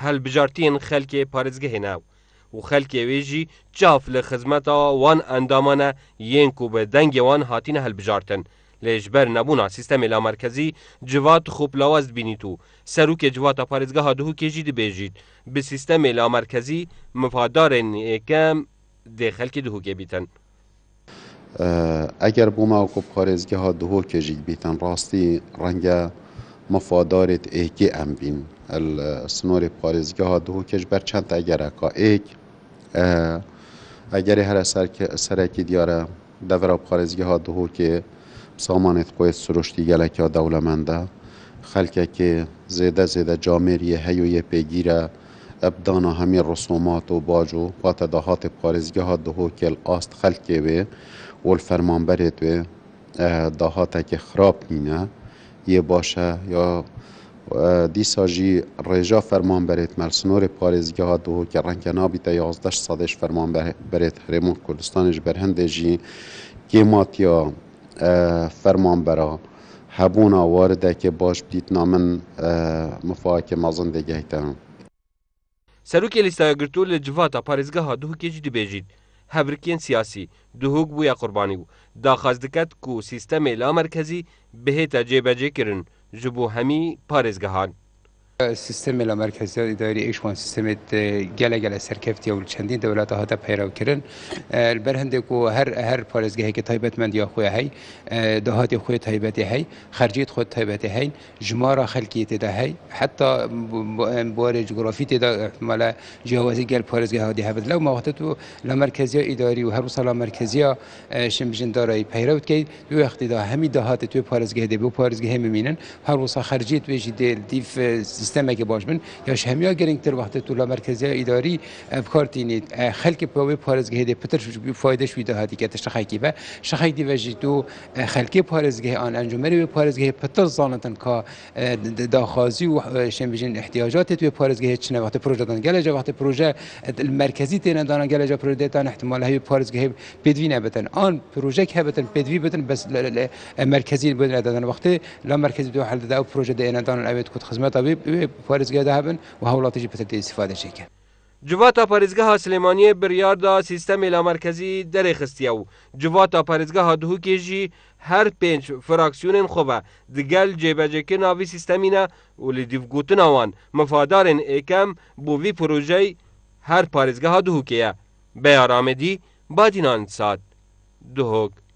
هەڵبژارتیên xelkê parêzgehê nav û xelkê wê jî çav li xizmeta wan endaman e yên ku bi dengê wan hatîne hilbijartin. Lê ji ber nebûna sîstemê lamerkezî civat xûplawaz dibînît û serokê civata parêzgeha Duhokê jî dibêjît bi sîstemê lamerkezî mifadarên êkem dê xelkê Duhokê bîtin. اگر بوما وکو پارێزگەها Duhokê jî bîtin rastî renge mifadarê êkê em bîn snorê parêzgeha Duhokê ji ber çend egereka êk egerê here serekî diyare devera parêzgeha Duhokê samanê xwe siruştî geleka dewlemend e xelkekê zêde camêriyê heye yê pêgîr e ebdana hemî rûsumat û bac û hate dahatê parêzgeha Duhokê li ast xelkê wê û li fermanberê wê dahatekê xirab nîne yê baş e ya dîsa jî rêja fermanberê me li snorê parêzgeha Duhokê renge nabîte 11 sedê ji fermanberê Herêma Kurdistanê ji ber hindê jî kêmatiya fermanbera hebûna waridekê baş dîtina min mifakê mezin dêgehîte. Serokê lîstaya girtû li civata parêzgeha Duhokê jî dibêjît hevrikiyên siyasî Duhok bûye qurbanî û daxwaz diket ku sîstemê lamerkezî bihête cêbecêkirin ji bo hemî parêzgehan. سیستم لامرکزی اداری ایشوان سیستم گله سرکفتی و چندین دولت ها تا پیرو کردن برهنده کو هر پارێزگهی که تایبەتمەندی خوی هی دهاتی خوی تایبەتی هی خرجیت خود تایبەتی هی جمارا خلکی تدا هی حتی بوار جغرافی تدا احتمال جوازی گل پارێزگه ها دی هفت لو ما وقت تو لامرکزی اداری و هر وصل لامرکزی شمجن دارای پیرو کی دو وقتی دا همی دهات تو پارێزگه دی بو پارێزگه میمینن هر وصل خرجیت ویجی دیف سیستمی که باش من یا همیا گرینگتر وقتی تو لامرکزی اداری افکار تینید خلک پاوی پارێزگه دی پتر فایده شویده هاتی که تشخی کی به شخی دی وجی تو خلکی پارێزگه آن انجمری پارێزگه پتر زانتن که داخازی و شنبیجن احتیاجات تو پارێزگه چنه وقتی پروژه دان گله وقتی پروژه مرکزی تینه دان گله پروژه دان احتمال هی پارێزگه بدوی نبتن آن پروژه که بتن بدوی بتن بس مرکزی بدن دادن وقتی لامرکزی تو حل دا پروژه دین دان اوید کد خدمت ابی پارێزگه ده هبن و هولاتی پتر استفاده شکه Civata parêzgeha Silêmaniyê biryar da sîstemê lamerkezî derê xistiye û civata parêzgeha Duhokê jî her pênc fraksiyonên xwe ve digel cêbecekirina vî sîstemî ne û li dîvgotina wan mifadarên êkem bo vî projeyê her parêzgeha Duhokê ye. Beya Ramedî, Badînan Sad, Duhok.